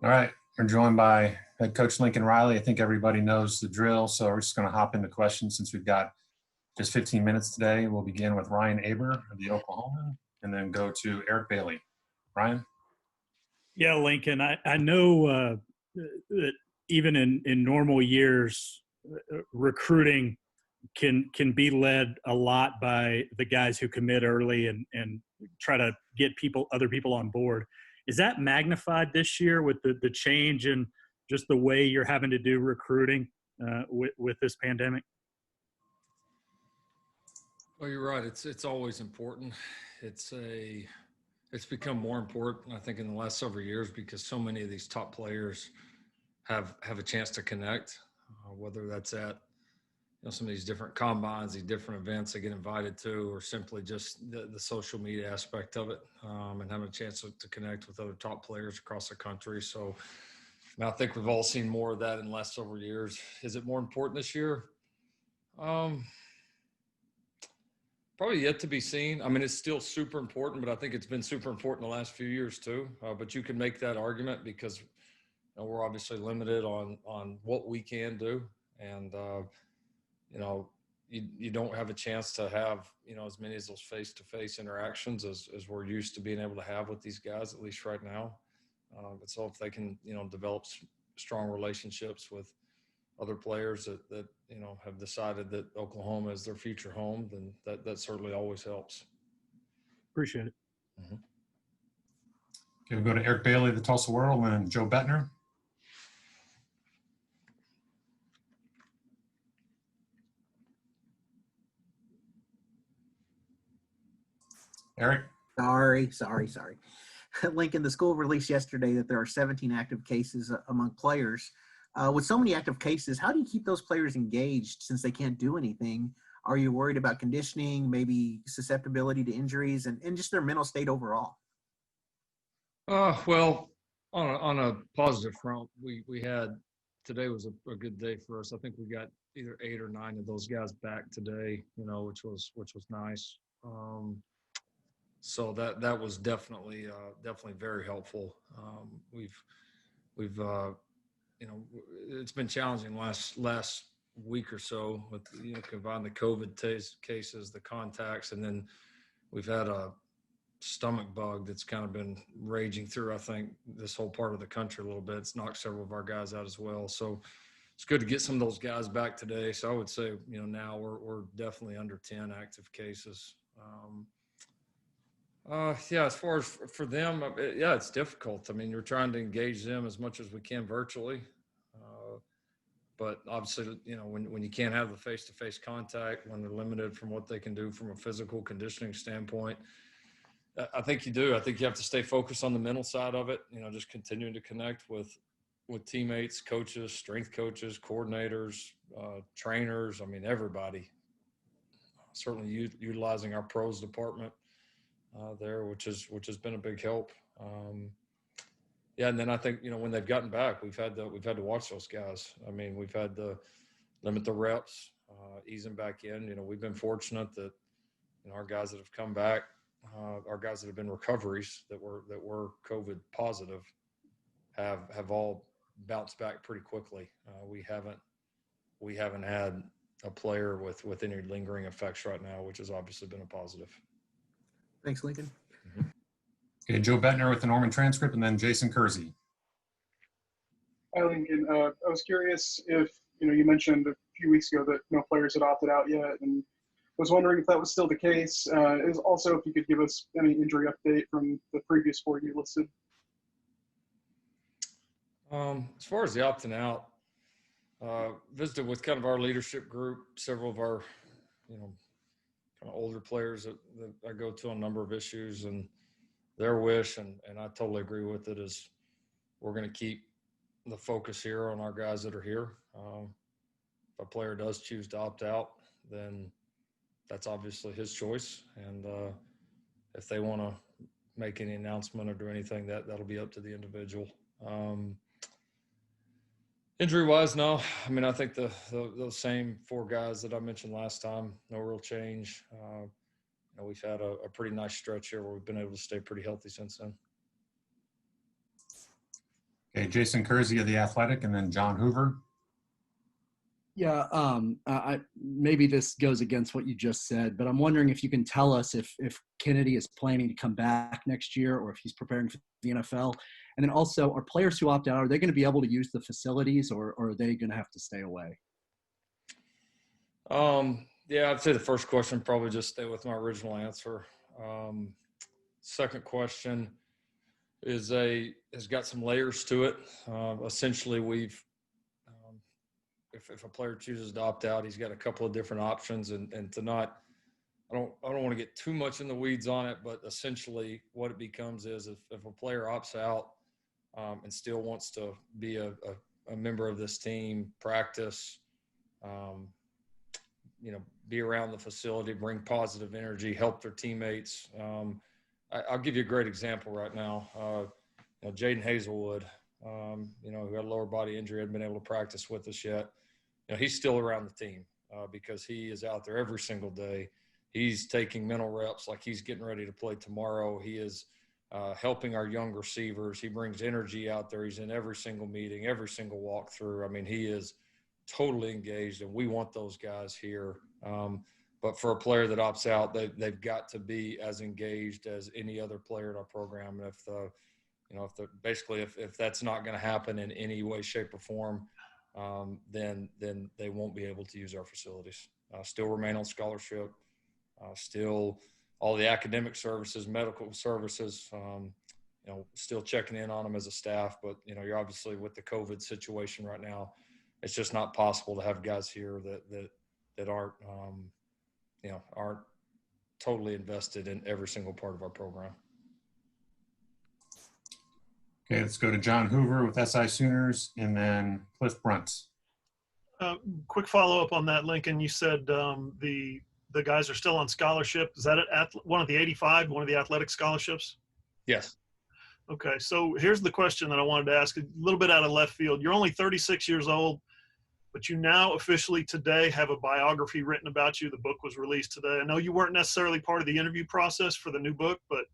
All right, we're joined by head coach Lincoln Riley. I think everybody knows the drill, so we're just going to hop into questions since we've got just 15 minutes today. We'll begin with Ryan Aber of the Oklahoman and then go to Eric Bailey. Ryan? Yeah, Lincoln, I know that even in normal years, recruiting can be led a lot by the guys who commit early and try to get other people on board. Is that magnified this year with the change in just the way you're having to do recruiting with this pandemic? Well, you're right. It's always important. It's become more important, I think, in the last several years because so many of these top players have a chance to connect, whether that's at some of these different combines, these different events they get invited to, or simply just the social media aspect of it, and having a chance to connect with other top players across the country. So I think we've all seen more of that in the last several years. Is it more important this year? Probably yet to be seen. I mean, it's still super important, but I think it's been super important the last few years too. But you can make that argument because we're obviously limited on what we can do, and you don't have a chance to have as many of those face-to-face interactions as we're used to being able to have with these guys, at least right now. But so if they can develop strong relationships with other players that have decided that Oklahoma is their future home, then that certainly always helps. Appreciate it. Mm-hmm. Okay, we'll go to Eric Bailey of the Tulsa World and Joe Bettner. Eric? Sorry. Lincoln, the school released yesterday that there are 17 active cases among players. With so many active cases, how do you keep those players engaged since they can't do anything? Are you worried about conditioning, maybe susceptibility to injuries, and just their mental state overall? Well, on a positive front, we had today was a good day for us. I think we got either 8 or 9 of those guys back today, which was nice. So that was definitely very helpful. We've it's been challenging last week or so with combine the COVID cases, the contacts, and then we've had a stomach bug that's kind of been raging through, I think, this whole part of the country a little bit. It's knocked several of our guys out as well. So it's good to get some of those guys back today. So I would say, now we're definitely under 10 active cases. As far as for them, it's difficult. I mean, you're trying to engage them as much as we can virtually. But obviously, when you can't have the face-to-face contact, when they're limited from what they can do from a physical conditioning standpoint, I think you do. I think you have to stay focused on the mental side of it, just continuing to connect with teammates, coaches, strength coaches, coordinators, trainers. I mean, everybody. Certainly utilizing our pros department there, which has been a big help. And then I think when they've gotten back, we've had to watch those guys. I mean, we've had to limit the reps, ease them back in. We've been fortunate that our guys that have come back, our guys that have been recoveries that were COVID positive, have all bounced back pretty quickly. We haven't had a player with any lingering effects right now, which has obviously been a positive. Thanks, Lincoln. Mm-hmm. Okay, Joe Bettner with the Norman transcript, and then Jason Kersey. Hi, Lincoln. I was curious if, you mentioned a few weeks ago that no players had opted out yet, and was wondering if that was still the case. Also, if you could give us any injury update from the previous 4 you listed. As far as the opting out, visited with kind of our leadership group, several of our, kind of older players that I go to on a number of issues, and their wish, and I totally agree with it, is we're going to keep the focus here on our guys that are here. If a player does choose to opt out, then that's obviously his choice. And if they want to make any announcement or do anything, that'll be up to the individual. Injury-wise, no. I mean, I think those same 4 guys that I mentioned last time, no real change. We've had a pretty nice stretch here where we've been able to stay pretty healthy since then. Okay, Jason Kersey of The Athletic, and then John Hoover. Yeah, maybe this goes against what you just said, but I'm wondering if you can tell us if Kennedy is planning to come back next year or if he's preparing for the NFL. And then also, are players who opt out, are they going to be able to use the facilities or are they going to have to stay away? Yeah, I'd say the first question, probably just stay with my original answer. Second question has got some layers to it. Essentially, if a player chooses to opt out, he's got a couple of different options, and to not, I don't want to get too much in the weeds on it, but essentially what it becomes is if a player opts out and still wants to be a member of this team, practice, be around the facility, bring positive energy, help their teammates. I'll give you a great example right now. Jaden Hazelwood, who had a lower body injury, hadn't been able to practice with us yet. He's still around the team because he is out there every single day. He's taking mental reps like he's getting ready to play tomorrow. He is helping our young receivers. He brings energy out there. He's in every single meeting, every single walkthrough. I mean, he is totally engaged, and we want those guys here. But for a player that opts out, they've got to be as engaged as any other player in our program. And if that's not going to happen in any way, shape, or form, then they won't be able to use our facilities. Still remain on scholarship. Still all the academic services, medical services. Still checking in on them as a staff. But you're obviously with the COVID situation right now, it's just not possible to have guys here that aren't totally invested in every single part of our program. Okay, let's go to John Hoover with SI Sooners, and then Cliff Brunt. Quick follow-up on that, Lincoln. You said the guys are still on scholarship. Is that at one of the 85, one of the athletic scholarships? Yes. Okay, so here's the question that I wanted to ask, a little bit out of left field. You're only 36 years old, but you now officially today have a biography written about you. The book was released today. I know you weren't necessarily part of the interview process for the new book, but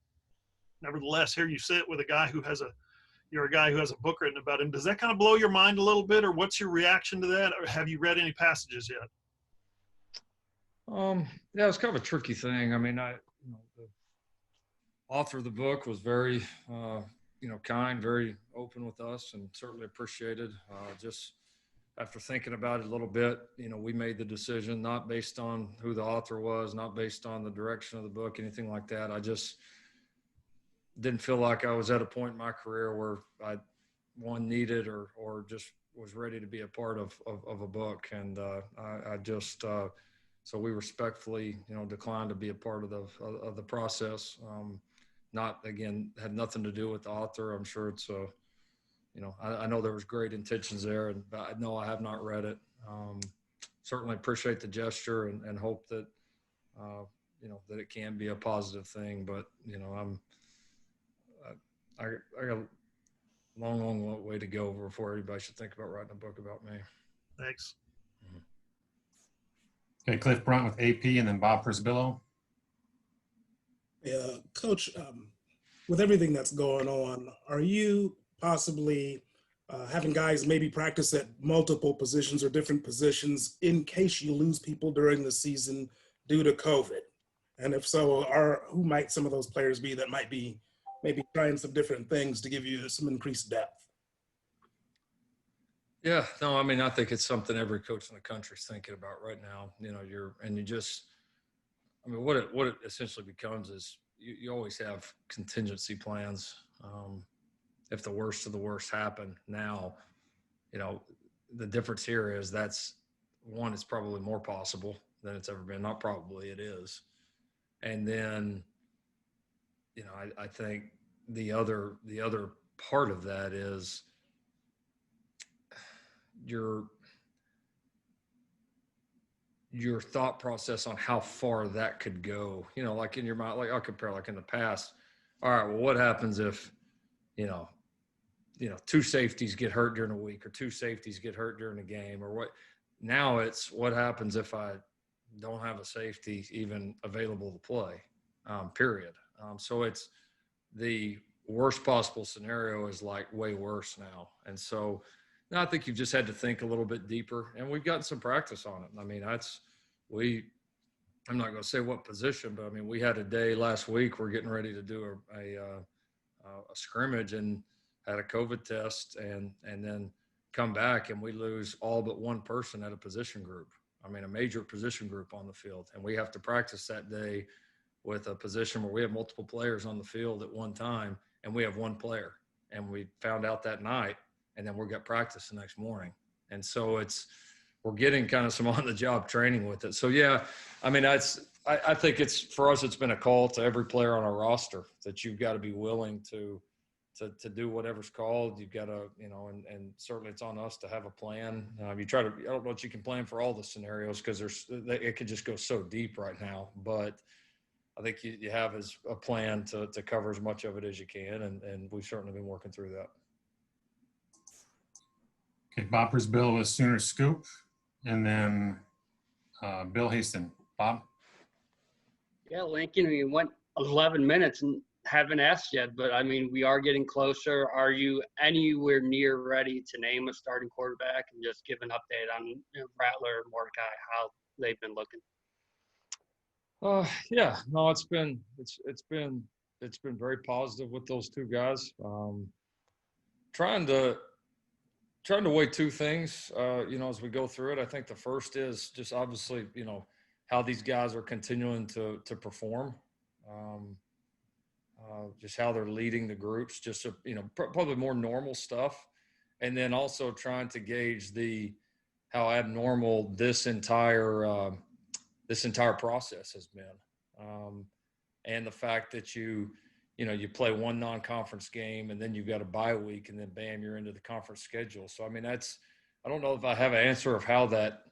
nevertheless, here you sit with a guy who has a book written about him. Does that kind of blow your mind a little bit, or what's your reaction to that? Or have you read any passages yet? Yeah, it's kind of a tricky thing. I mean, the author of the book was very, kind, very open with us, and certainly appreciated. Just after thinking about it a little bit, we made the decision not based on who the author was, not based on the direction of the book, anything like that. I just didn't feel like I was at a point in my career where I needed or just was ready to be a part of a book. And so we respectfully, declined to be a part of the process. Had nothing to do with the author. I'm sure it's I know there was great intentions there, but I know I have not read it. Certainly appreciate the gesture and hope that, that it can be a positive thing, but, I got a long way to go before anybody should think about writing a book about me. Thanks. Okay, Cliff Brunt with AP, and then Bob Prisbillo. Yeah, Coach, with everything that's going on, are you possibly having guys maybe practice at multiple positions or different positions in case you lose people during the season due to COVID? And if so, who might some of those players be that might be maybe trying some different things to give you some increased depth? Yeah, no, I mean, I think it's something every coach in the country is thinking about right now. What it essentially becomes is you always have contingency plans. If the worst of the worst happen now, the difference here is it's probably more possible than it's ever been. Not probably, it is. And then, I think the other part of that is your thought process on how far that could go. Like in your mind, like I'll compare, like in the past. All right, well, what happens if, two safeties get hurt during a week, or two safeties get hurt during a game, or what? Now it's what happens if I don't have a safety even available to play, period. So it's worst possible scenario is like way worse now. And so now I think you've just had to think a little bit deeper, and we've gotten some practice on it. I mean, I'm not going to say what position, but I mean, we had a day last week. We're getting ready to do a scrimmage and had a COVID test, and then come back and we lose all but one person at a position group. I mean, a major position group on the field, and we have to practice that day with a position where we have multiple players on the field at one time, and we have one player. And we found out that night, and then we'll get practice the next morning. And so we're getting kind of some on-the-job training with it. So, yeah, I mean, I think for us, it's been a call to every player on our roster that you've got to be willing to do whatever's called. You've got to, and certainly it's on us to have a plan. I don't know what you can plan for all the scenarios because it could just go so deep right now. But I think you have as a plan to cover as much of it as you can. And we've certainly been working through that. Okay, Boppers Bill with Sooner Scoop, and then Bill Haston. Bob? Yeah, Lincoln, we went 11 minutes and haven't asked yet, but I mean, we are getting closer. Are you anywhere near ready to name a starting quarterback and just give an update on Rattler, Mordecai, how they've been looking? Yeah, no, it's been very positive with those two guys. Trying to weigh two things, as we go through it. I think the first is just obviously, how these guys are continuing to perform, just how they're leading the groups, just, probably more normal stuff. And then also trying to gauge how abnormal this entire process has been. And the fact that you play one non-conference game and then you've got a bye week and then bam, you're into the conference schedule. So, I mean, I don't know if I have an answer of how that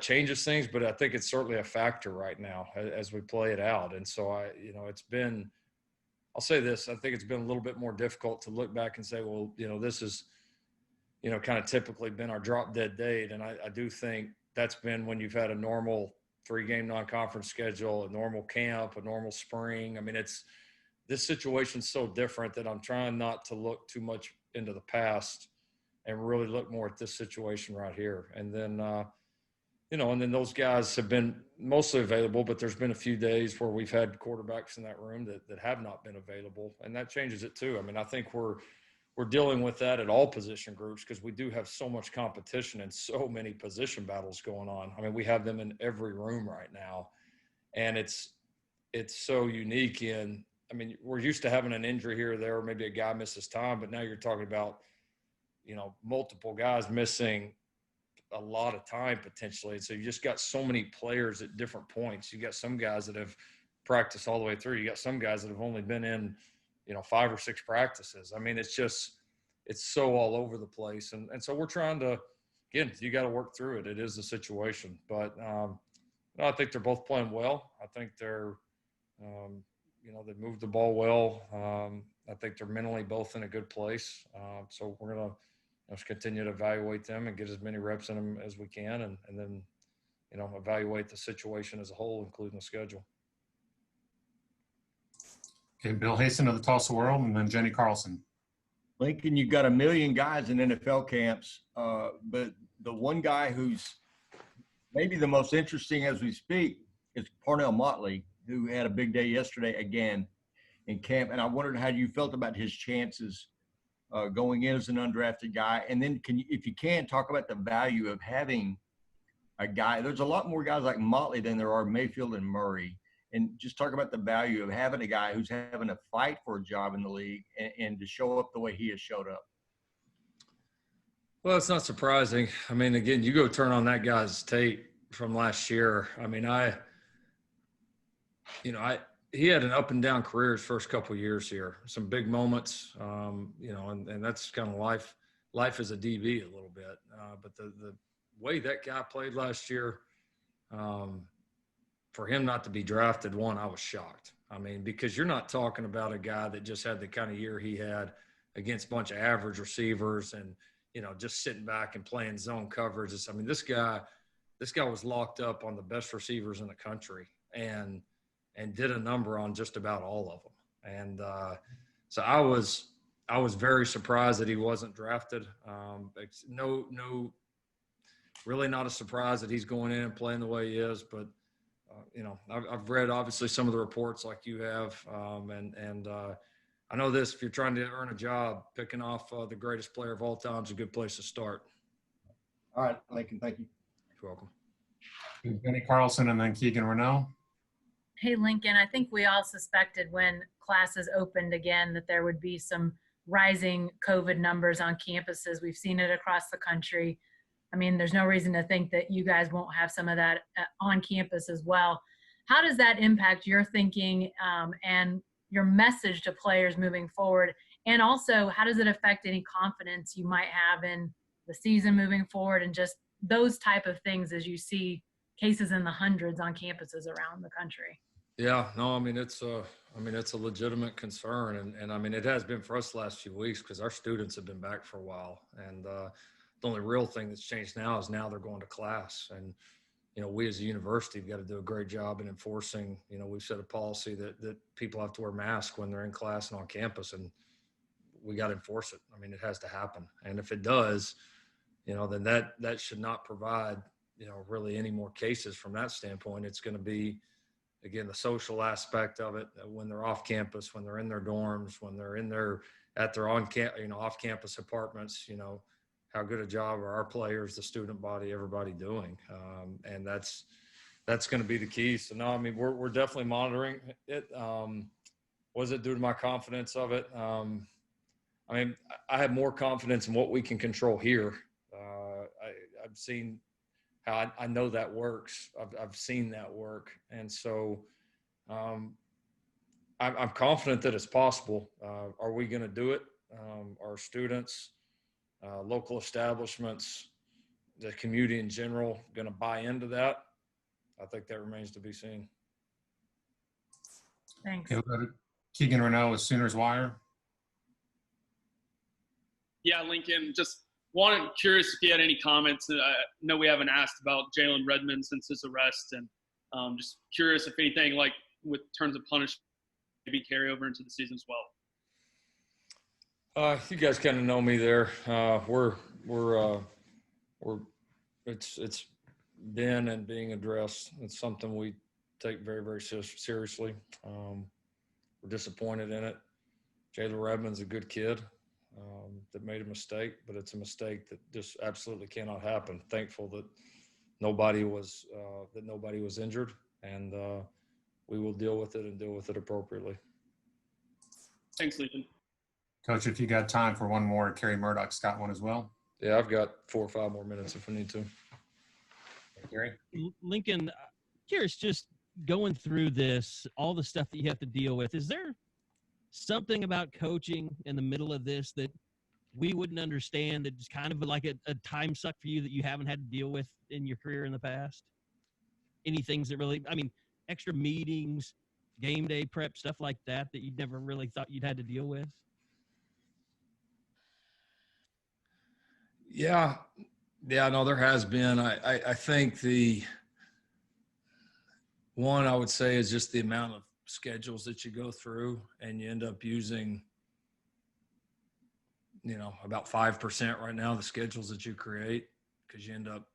changes things, but I think it's certainly a factor right now as we play it out. And so I'll say this, I think it's been a little bit more difficult to look back and say, well, this is, kind of typically been our drop dead date. And I do think that's been when you've had a normal 3-game non-conference schedule, a normal camp, a normal spring. I mean, this situation's so different that I'm trying not to look too much into the past and really look more at this situation right here. And then, and then those guys have been mostly available, but there's been a few days where we've had quarterbacks in that room that have not been available, and that changes it too. I mean, I think we're dealing with that at all position groups because we do have so much competition and so many position battles going on. I mean, we have them in every room right now, and it's so unique we're used to having an injury here or there, or maybe a guy misses time, but now you're talking about, multiple guys missing a lot of time potentially. And so you just got so many players at different points. You got some guys that have practiced all the way through. You got some guys that have only been in, 5 or 6 practices. I mean, it's so all over the place. And so we're trying to, again, you got to work through it. It is a situation, but I think they're both playing well. I think they're, they moved the ball well. I think they're mentally both in a good place. So we're going to continue to evaluate them and get as many reps in them as we can, and then, evaluate the situation as a whole, including the schedule. Okay, Bill Haston of the Tulsa World, and then Jenny Carlson. Lincoln, you've got 1 million guys in NFL camps, but the one guy who's maybe the most interesting as we speak is Parnell Motley, who had a big day yesterday again in camp. And I wondered how you felt about his chances going in as an undrafted guy. And then if you can, talk about the value of having a guy. There's a lot more guys like Motley than there are Mayfield and Murray. And just talk about the value of having a guy who's having to fight for a job in the league and to show up the way he has showed up. Well, it's not surprising. I mean, again, you go turn on that guy's tape from last year. I mean, he had an up and down career his first couple of years here. Some big moments, and that's kind of life as a DB a little bit. But the way that guy played last year, for him not to be drafted, I was shocked. I mean, because you're not talking about a guy that just had the kind of year he had against a bunch of average receivers and, just sitting back and playing zone coverage. I mean, this guy was locked up on the best receivers in the country and did a number on just about all of them. And So I was very surprised that he wasn't drafted. Really not a surprise that he's going in and playing the way he is. But I've read obviously some of the reports like you have, and I know this: if you're trying to earn a job, picking off the greatest player of all time is a good place to start. All right, Lincoln, thank you. You're welcome. Benny Carlson and then Keegan Renault. Hey, Lincoln, I think we all suspected when classes opened again that there would be some rising COVID numbers on campuses. We've seen it across the country. I mean, there's no reason to think that you guys won't have some of that on campus as well. How does that impact your thinking and your message to players moving forward? And also, how does it affect any confidence you might have in the season moving forward and just those type of things as you see cases in the hundreds on campuses around the country? Yeah, no, I mean, it's a legitimate concern. And I mean, it has been for us the last few weeks because our students have been back for a while. And the only real thing that's changed now is now they're going to class. And, we as a university have got to do a great job in enforcing, we've set a policy that people have to wear masks when they're in class and on campus. And we got to enforce it. I mean, it has to happen. And if it does, then that should not provide, really any more cases from that standpoint. It's going to be, again, the social aspect of it when they're off campus, when they're in their dorms, when they're at their off campus apartments, how good a job are our players, the student body, everybody doing? And that's going to be the key. So no, I mean, we're definitely monitoring it. What does it do to my confidence of it? I mean, I have more confidence in what we can control here. I've seen how I know that works. I've seen that work. And so I'm confident that it's possible. Are we going to do it? Our students, local establishments, the community in general going to buy into that? I think that remains to be seen. Thanks. Okay, we'll go to Keegan Renault with Sooners Wire. Yeah, Lincoln, just curious if you had any comments. I know we haven't asked about Jalen Redmond since his arrest, and just curious if anything, like with terms of punishment, maybe carry over into the season as well. You guys kind of know me there. It's been and being addressed. It's something we take very, very seriously. We're disappointed in it. Jalen Redmond's a good kid that made a mistake, but it's a mistake that just absolutely cannot happen. Thankful that nobody was injured, and we will deal with it and deal with it appropriately. Thanks, Lincoln. Coach, if you got time for one more, Kerry Murdoch's got one as well. Yeah, I've got 4 or 5 more minutes if we need to. Kerry? Lincoln, curious, just going through this, all the stuff that you have to deal with, is there something about coaching in the middle of this that we wouldn't understand, that just kind of like a time suck for you that you haven't had to deal with in your career in the past? Any things that really, I mean, extra meetings, game day prep, stuff like that you never really thought you'd had to deal with? Yeah, no, there has been. I think the one I would say is just the amount of schedules that you go through, and you end up using, about 5% right now, the schedules that you create, because you end up,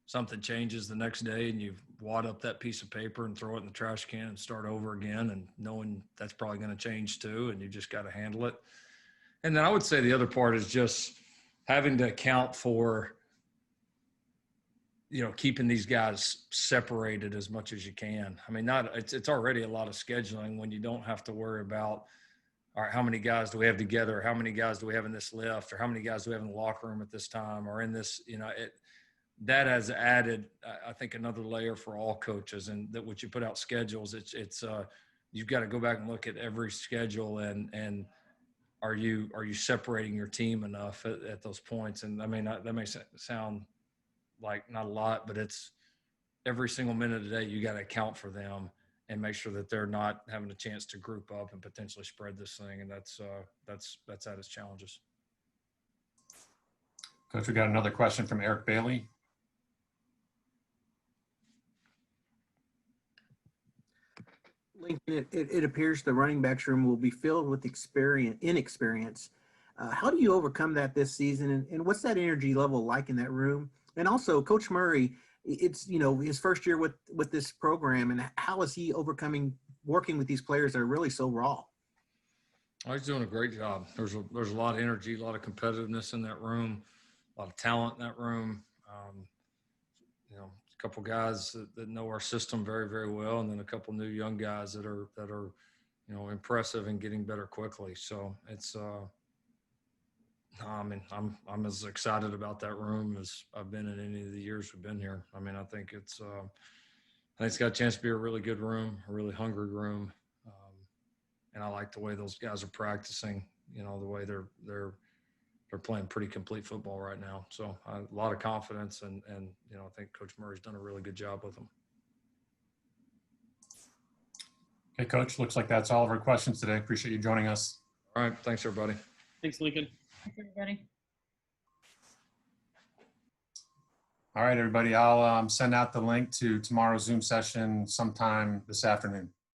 something changes the next day and you wad up that piece of paper and throw it in the trash can and start over again, and knowing that's probably going to change too, and you just got to handle it. And then I would say the other part is just having to account for, keeping these guys separated as much as you can. I mean, it's already a lot of scheduling when you don't have to worry about, all right, how many guys do we have together? Or how many guys do we have in this lift? Or how many guys do we have in the locker room at this time? Or in this, that has added, I think, another layer for all coaches. And that when you put out schedules, it's you've got to go back and look at every schedule and are you separating your team enough at those points? And I mean, that may sound like not a lot, but it's every single minute of the day, you got to account for them and make sure that they're not having a chance to group up and potentially spread this thing. And that's at its challenges. Coach, we got another question from Eric Bailey. It appears the running backs room will be filled with inexperience. How do you overcome that this season? And what's that energy level like in that room? And also, Coach Murray, it's his first year with this program, and how is he working with these players that are really so raw? Oh, he's doing a great job. There's a lot of energy, a lot of competitiveness in that room, a lot of talent in that room. A couple guys that know our system very, very well, and then a couple new young guys that are impressive and getting better quickly. So it's I'm as excited about that room as I've been in any of the years we've been here. I mean, I think it's got a chance to be a really good room, a really hungry room. And I like the way those guys are practicing, the way they're playing pretty complete football right now. So a lot of confidence, and I think Coach Murray's done a really good job with them. Okay, Coach, looks like that's all of our questions today. Appreciate you joining us. All right. Thanks, everybody. Thanks, Lincoln. Thanks, everybody. All right, everybody. I'll send out the link to tomorrow's Zoom session sometime this afternoon.